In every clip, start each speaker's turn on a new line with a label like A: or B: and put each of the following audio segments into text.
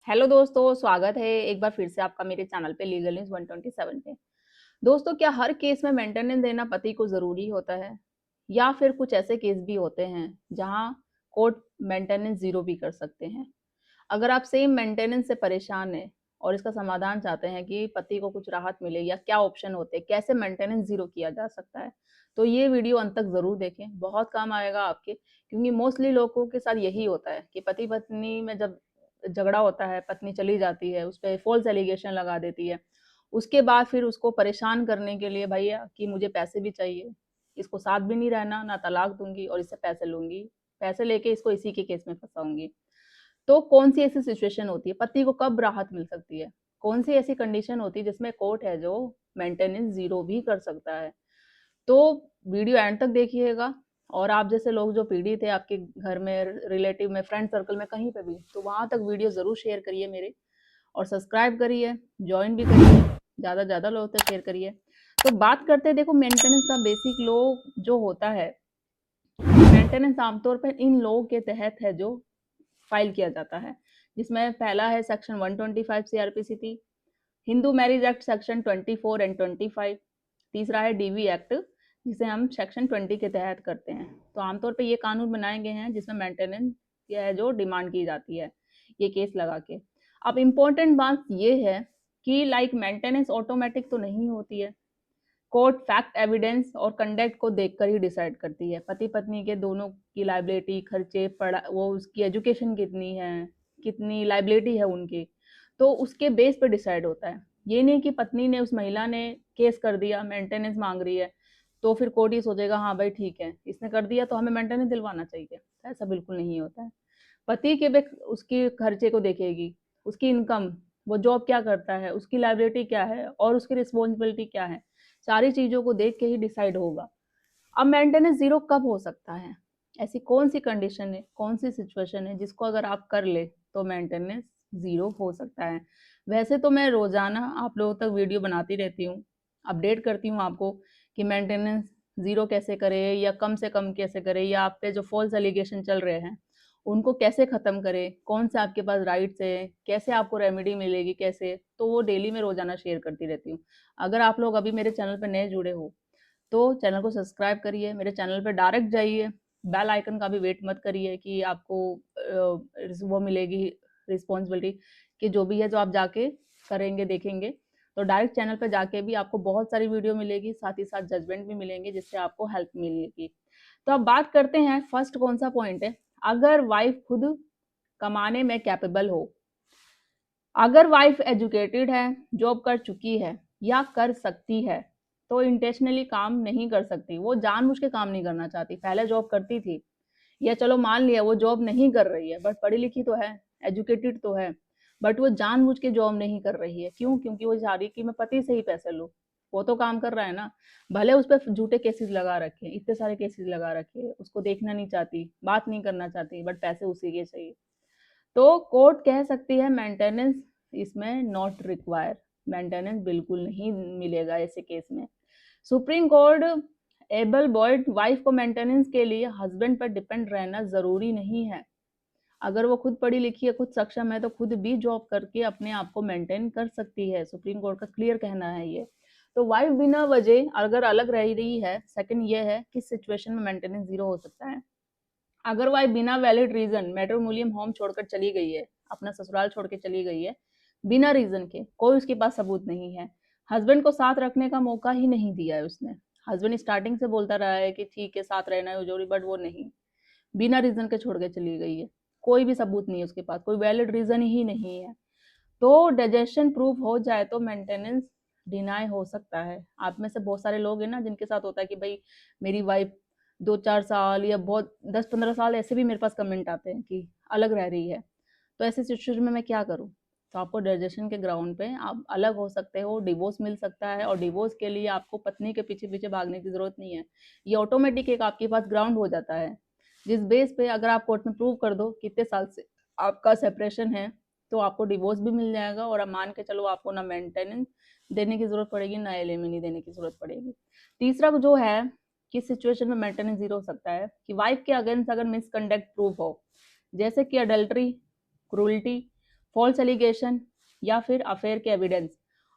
A: Hello दोस्तों, स्वागत है एक बार फिर से आपका मेरे चैनल पे लीगल न्यूज़ 127 पे। दोस्तों, क्या हर केस में मेंटेनेंस देना पति को ज़रूरी होता है? या फिर कुछ ऐसे केस भी होते हैं जहां कोर्ट मेंटेनेंस ज़ीरो भी कर सकते हैं? अगर आप सेम मेंटेनेंस से परेशान हैं और इसका समाधान चाहते हैं कि पति को कुछ राहत मिले या क्या ऑप्शन होते हैं, कैसे मेंटेनेंस ज़ीरो किया जा सकता है, तो ये वीडियो अंत तक ज़रूर देखें, बहुत काम आएगा आपके। क्योंकि मोस्टली लोगों के साथ यही होता है कि पति-पत्नी में जब झगड़ा होता है, पत्नी चली जाती है, उस पे फ़ॉल्स एलिगेशन लगा देती है। उसके बाद फिर उसको परेशान करने के लिए भैया कि मुझे पैसे भी चाहिए, इसको साथ भी नहीं रहना, ना तलाक दूँगी और इससे पैसे लूँगी, पैसे लेके इसको इसी के केस में फँसाऊँगी। तो कौन-सी ऐसी सिचुएशन होती है, पति को कब राहत मिल सकती है? कौन-सी ऐसी कंडीशन होती है जिसमें कोर्ट है जो मेंटेनेंस ज़ीरो भी कर सकता है? तो वीडियो एंड तक देखिएगा। और आप जैसे लोग जो पीड़ित है आपके घर में, रिलेटिव में, फ्रेंड सर्कल में, कहीं पे भी, तो वहाँ तक वीडियो ज़रूर शेयर करिए मेरे और सब्सक्राइब करिए, जॉइन भी करिए, ज़्यादा से ज़्यादा लोगों तक शेयर करिए। तो बात करते हैं, देखो मेंटेनेंस का बेसिक लॉ जो होता है, मेंटेनेंस आमतौर पर इन लोगों के तहत है जो फाइल किया जाता है, जिसमें पहला है section 125 CrPC, Hindu marriage act section 24 and 25, तीसरा है डीवी एक्ट जिसे हम सेक्शन 20 के तहत करते हैं। तो आमतौर पे ये कानून बनाए गए हैं जिसमें मेंटेनेंस या है जो डिमांड की जाती है ये केस लगा के। अब इम्पोर्टेंट बात ये है कि लाइक मेंटेनेंस ऑटोमेटिक तो नहीं होती है। कोर्ट फैक्ट एविडेंस और कंडक्ट को देखकर ही डिसाइड करती है। पति पत्नी के दोनों की लाइबिलिटी, खर्चे, पढ़ा, वो उसकी एजुकेशन कितनी है, कितनी लाइबिलिटी है उनकी, तो उसके बेस पे डिसाइड होता है। ये नहीं कि पत्नी ने, उस महिला ने केस कर दिया, मेंटेनेंस मांग रही है, तो फिर कोर्ट ही सोचेगा हाँ भाई ठीक है, इसने कर दिया तो हमें मेंटेनेंस दिलवाना चाहिए। ऐसा बिल्कुल नहीं होता है। पति के भी उसकी खर्चे को देखेगी, उसकी इनकम, वो जॉब क्या करता है, उसकी लाइबिलिटी क्या है और उसकी रिस्पॉन्सिबिलिटी क्या है, सारी चीज़ों को देख के ही डिसाइड होगा। अब मेंटेनेंस ज़ीरो कब हो सकता है? ऐसी कौन-सी कंडीशन है, कौन-सी सिचुएशन है जिसको अगर आप कर ले तो मेंटेनेंस ज़ीरो हो सकता है? वैसे तो मैं रोज़ाना आप लोगों तक वीडियो बनाती रहती हूँ, अपडेट करती हूँ आपको कि मेंटेनेंस ज़ीरो कैसे करें या कम से कम कैसे करें, या आप पे जो फ़ॉल्स एलिगेशन चल रहे हैं, उनको कैसे ख़त्म करें, कौन से आपके पास राइट्स हैं, कैसे आपको रेमेडी मिलेगी, कैसे? तो वो डेली मैं रोज़ाना शेयर करती रहती हूँ। अगर आप लोग अभी मेरे चैनल पे नए जुड़े हो तो चैनल को सब्सक्राइब करिए, मेरे चैनल पे डायरेक्ट जाइए, बेल आइकन का भी वेट मत करिए कि आपको वो मिलेगी रिस्पॉन्सिबिलिटी कि जो भी है जो आप जाके करेंगे, देखेंगे। तो डायरेक्ट चैनल पे जाके भी आपको बहुत सारी वीडियो मिलेगी, साथ ही साथ जजमेंट भी मिलेंगे जिससे आपको हेल्प मिलेगी। तो अब बात करते हैं, फर्स्ट कौन सा पॉइंट है, अगर वाइफ खुद कमाने में कैपेबल हो, अगर वाइफ एजुकेटेड है, जॉब कर चुकी है या कर सकती है, तो इंटेंशनली काम नहीं कर सकती। वो जानबूझ के काम नहीं करना चाहती। पहले जॉब करती थी, या चलो मान लिया वो जॉब नहीं कर रही है, बट पढ़ी लिखी तो है, एजुकेटेड तो है, बट वो जानबूझ के जॉब नहीं कर रही है। क्यों? क्योंकि वो चाह रही है कि मैं पति से ही पैसे लूँ। वो तो काम कर रहा है ना, भले उस पर झूठे केसेस लगा रखे, इतने सारे केसेस लगा रखे, उसको देखना नहीं चाहती, बात नहीं करना चाहती, बट पैसे उसी के चाहिए। तो कोर्ट कह सकती है मेंटेनेंस इसमें नॉट रिक्वायर, मेंटेनेंस बिल्कुल नहीं मिलेगा ऐसे केस में। Supreme Court able bodied wife को मेंटेनेंस के लिए हस्बैंड पर डिपेंड रहना जरूरी नहीं है। अगर वो खुद पढ़ी लिखी है, खुद सक्षम है, तो खुद भी जॉब करके अपने आप को मेंटेन कर सकती है। सुप्रीम कोर्ट का क्लियर कहना है ये। तो वाइफ बिना वजह अगर अलग रह रही है, सेकंड ये है किस सिचुएशन में मेंटेनेंस जीरो हो सकता है। अगर वाइफ बिना वैलिड रीजन मैट्रिमोनियल होम छोड़कर चली गई है, अपना ससुराल छोड़ के चली गई है, बिना रीजन के, कोई उसके पास सबूत नहीं है, हस्बैंड को साथ रखने का मौका ही नहीं दिया है उसने, हस्बैंड स्टार्टिंग से बोलता रहा है कि ठीक है साथ रहना है जरूरी, बट वो नहीं, बिना रीजन के छोड़ के चली गई है, कोई भी सबूत नहीं है उसके पास, कोई वैलिड रीजन ही नहीं है, तो डाइजेशन प्रूफ हो जाए तो मेंटेनेंस डिनाई हो सकता है। आप में से बहुत सारे लोग हैं ना जिनके साथ होता है कि भाई मेरी वाइफ 2-4 साल या बहुत 10-15 साल, ऐसे भी मेरे पास कमेंट आते हैं कि अलग रह रही है, तो ऐसी सिचुएशन में मैं क्या करूं? तो आपको डाइजेशन के ग्राउंड पे आप अलग हो सकते हो, डिवोर्स मिल सकता है, और डिवोर्स के लिए आपको पत्नी के पीछे पीछे भागने की जरूरत नहीं है। ये ऑटोमेटिक एक आपके पास ग्राउंड हो जाता है, जिस बेस पे अगर आप कोर्ट में प्रूव कर दो कितने साल से आपका सेपरेशन है, तो आपको डिवोर्स भी मिल जाएगा, और अब मान के चलो आपको ना मेंटेनेंस देने की जरूरत पड़ेगी, ना एलिमनी देने की जरूरत पड़ेगी। तीसरा जो है, किस सिचुएशन में मेंटेनेंस जीरो हो सकता है, कि वाइफ के अगेंस्ट अगर मिसकंडक्ट प्रूफ हो, जैसे कि अडल्ट्री, क्रूरल्टी, फॉल्स एलिगेशन या फिर अफेयर के एविडेंस,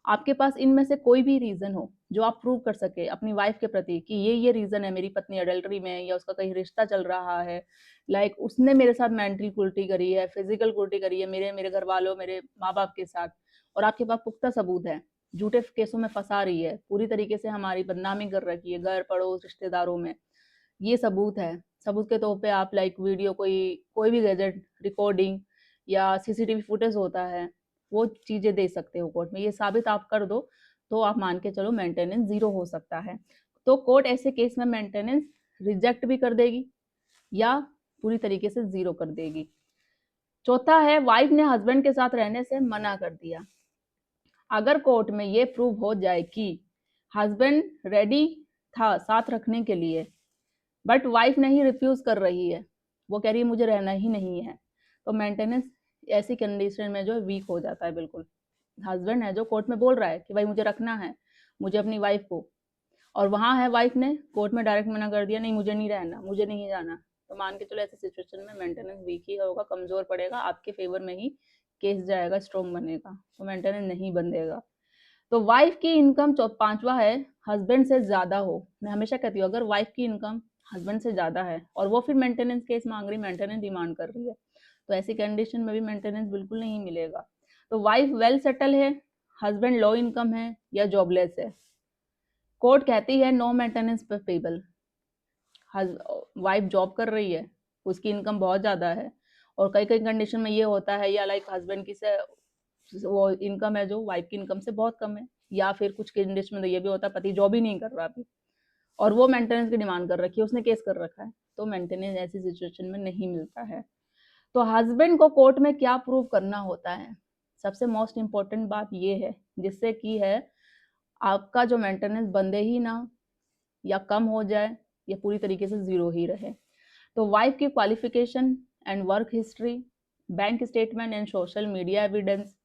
A: आपके पास इनमें से कोई भी रीजन हो जो आप प्रूव कर सके अपनी वाइफ के प्रति कि ये रीजन है, मेरी पत्नी अडल्टरी में है या उसका कहीं रिश्ता चल रहा है, लाइक उसने मेरे साथ मेंटल क्रूरटी करी है, फिजिकल क्रूरटी करी है मेरे मेरे घर वालों, मेरे माँ बाप के साथ, और आपके पास पुख्ता सबूत है, झूठे केसों में फंसा रही है, पूरी तरीके से हमारी बदनामी कर रखी है घर पड़ोस रिश्तेदारों में, ये सबूत है। सबूत के तौर पे आप लाइक वीडियो, कोई कोई भी गैजेट रिकॉर्डिंग या सीसीटीवी फुटेज होता है, वो चीजें दे सकते हो कोर्ट में, ये साबित आप कर दो तो आप मान के चलो मेंटेनेंस जीरो हो सकता है। तो कोर्ट ऐसे केस में मेंटेनेंस रिजेक्ट भी कर देगी या पूरी तरीके से जीरो कर देगी। चौथा है, वाइफ ने हस्बैंड के साथ रहने से मना कर दिया। अगर कोर्ट में ये प्रूव हो जाए कि हस्बैंड रेडी था साथ रखने के लिए, बट वाइफ नहीं रिफ्यूज कर रही है, वो कह रही है मुझे रहना ही नहीं है, तो मेंटेनेंस ऐसी कंडीशन में जो है वीक हो जाता है बिल्कुल। हस्बैंड है जो कोर्ट में बोल रहा है कि भाई मुझे रखना है, मुझे अपनी वाइफ को, और वहां है वाइफ ने कोर्ट में डायरेक्ट मना कर दिया, नहीं मुझे नहीं रहना, मुझे नहीं जाना, तो मान के चलो ऐसी सिचुएशन में मेंटेनेंस वीक ही होगा, कमजोर पड़ेगा, आपके फेवर में ही केस जाएगा, स्ट्रॉन्ग बनेगा, तो मेंटेनेंस नहीं बंधेगा। तो वाइफ की इनकम पांचवा है, हस्बैंड से ज्यादा हो। मैं हमेशा कहती हूँ अगर वाइफ की इनकम हस्बैंड से ज्यादा है और वो फिर मेंटेनेंस केस मांग रही, मेंटेनेंस डिमांड कर रही है, तो ऐसी कंडीशन में भी मेंटेनेंस बिल्कुल नहीं मिलेगा। तो वाइफ वेल सेटल है, हस्बैंड लो इनकम है या जॉबलेस है, कोर्ट कहती है no maintenance payable. Wife job कर रही है, उसकी इनकम बहुत ज्यादा है, और कई कई कंडीशन में ये होता है, या लाइक हस्बैंड की से वो इनकम है जो वाइफ की इनकम से बहुत कम है, या फिर कुछ कंडीशन में तो ये भी होता है पति जॉब ही नहीं कर रहा अभी और वो मेंटेनेंस की डिमांड कर रखी है, उसने केस कर रखा है, तो मेंटेनेंस ऐसी सिचुएशन में नहीं मिलता है। तो हस्बैंड को कोर्ट में क्या प्रूव करना होता है, सबसे मोस्ट इम्पोर्टेंट बात ये है, जिससे कि है आपका जो मेंटेनेंस बंदे ही ना, या कम हो जाए, या पूरी तरीके से जीरो ही रहे। तो वाइफ की qualification and work history, bank statement and social media evidence,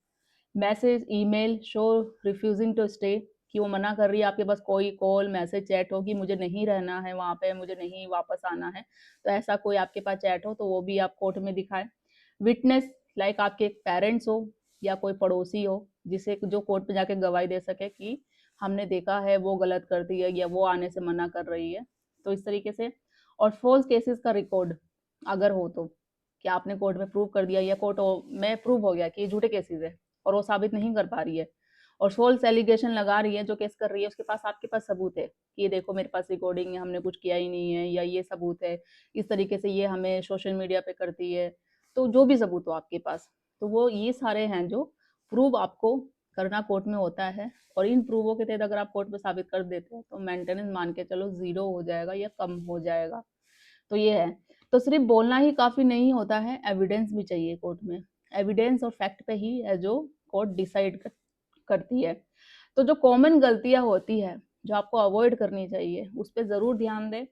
A: message email show refusing to stay, कि वो मना कर रही है, आपके पास कोई कॉल मैसेज चैट हो कि मुझे नहीं रहना है वहाँ पे, मुझे नहीं वापस आना है, तो ऐसा कोई आपके पास चैट हो तो वो भी आप कोर्ट में दिखाएं। विटनेस लाइक आपके पेरेंट्स हो या कोई पड़ोसी हो, जिसे जो कोर्ट में जाके गवाही दे सके कि हमने देखा है वो गलत करती है या वो आने से मना कर रही है, तो इस तरीके से। और फॉल्स केसेस का रिकॉर्ड अगर हो तो, कि आपने कोर्ट में प्रूव कर दिया या कोर्ट में प्रूव हो गया कि ये झूठे केसेस है और वो साबित नहीं कर पा रही है और फॉल्स एलिगेशन लगा रही है, जो केस कर रही है उसके पास, आपके पास सबूत है कि ये देखो मेरे पास रिकॉर्डिंग है, हमने कुछ किया ही नहीं है, या ये सबूत है, इस तरीके से ये हमें सोशल मीडिया पे करती है, तो जो भी सबूत हो आपके पास, तो वो ये सारे हैं जो प्रूव आपको करना कोर्ट में होता है, और इन प्रूवों के तहत अगर आप कोर्ट में साबित कर देते हो तो मेंटेनेंस मान के चलो जीरो हो जाएगा या कम हो जाएगा। तो ये है। तो सिर्फ बोलना ही काफी नहीं होता है, एविडेंस भी चाहिए कोर्ट में, एविडेंस और फैक्ट पे ही है जो कोर्ट डिसाइड करती है। तो जो कॉमन गलतियां होती है जो आपको अवॉइड करनी चाहिए उस पर जरूर ध्यान दें।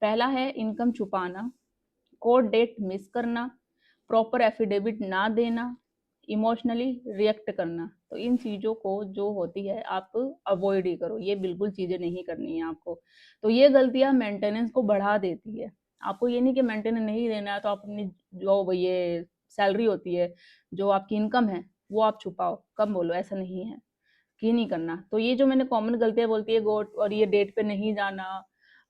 A: पहला है इनकम छुपाना, कोर्ट डेट मिस करना, प्रॉपर एफिडेविट ना देना, इमोशनली रिएक्ट करना, तो इन चीज़ों को जो होती है आप अवॉइड ही करो, ये बिल्कुल चीज़ें नहीं करनी है आपको। तो ये गलतियां मेंटेनेंस को बढ़ा देती है। आपको ये नहीं कि मेंटेनेंस नहीं देना है तो आप अपनी जो ये सैलरी होती है, जो आपकी इनकम है, वो आप छुपाओ, कम बोलो, ऐसा नहीं है कि नहीं करना। तो ये जो मैंने कॉमन गलतियां बोलती है गोट, और ये डेट पे नहीं जाना,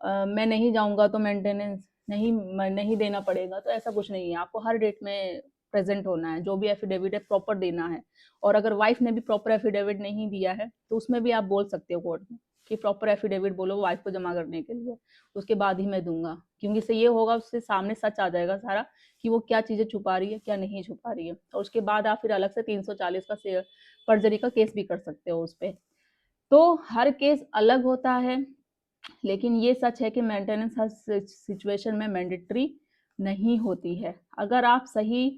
A: मैं नहीं जाऊंगा तो मेंटेनेंस नहीं देना पड़ेगा, तो ऐसा कुछ नहीं है, आपको हर डेट में प्रेजेंट होना है, जो भी एफिडेविट है प्रॉपर देना है। और अगर वाइफ ने भी प्रॉपर एफिडेविट नहीं दिया है तो उसमें भी आप बोल सकते हो कोर्ट में कि प्रॉपर एफिडेविट बोलो वाइफ को जमा करने के लिए, उसके बाद ही मैं दूंगा, क्योंकि इससे ये होगा उससे सामने सच आ जाएगा सारा कि वो क्या चीजें छुपा रही है क्या नहीं छुपा रही है, और उसके बाद आप फिर अलग से 340 का पर्जरी का केस भी कर सकते हो उस पर। तो हर केस अलग होता है, लेकिन ये सच है कि मेंटेनेंस हर सिचुएशन में मैंडेटरी नहीं होती है। अगर आप सही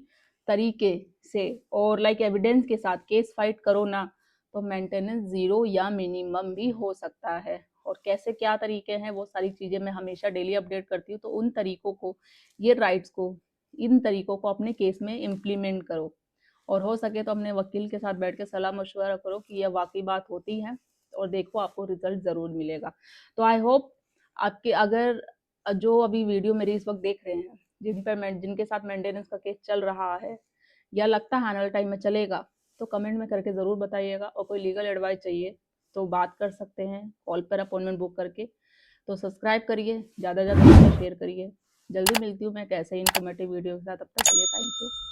A: तरीके से और लाइक एविडेंस के साथ केस फाइट करो ना, तो मेंटेनेंस जीरो या मिनिमम भी हो सकता है। और कैसे क्या तरीके हैं वो सारी चीजें मैं हमेशा डेली अपडेट करती हूँ, तो उन तरीकों को, ये राइट्स को, इन तरीकों को अपने केस में इम्प्लीमेंट करो, और हो सके तो अपने वकील के साथ बैठ के सलाह मशवरा करो कि यह वाकई बात होती है, और देखो आपको रिजल्ट जरूर मिलेगा। तो आई होप आपके, अगर जो अभी वीडियो मेरी इस वक्त देख रहे हैं, जिन पर जिनके साथ मेंटेनेंस का केस चल रहा है या लगता है आने वाले टाइम में चलेगा? तो कमेंट में करके ज़रूर बताइएगा, और कोई लीगल एडवाइस चाहिए तो बात कर सकते हैं कॉल पर अपॉइंटमेंट बुक करके। तो सब्सक्राइब करिए, ज़्यादा से ज़्यादा शेयर करिए। जल्दी मिलती हूँ मैं एक ऐसे ही इन्फॉर्मेटिव वीडियो के साथ, तब तक के लिए थैंक यू।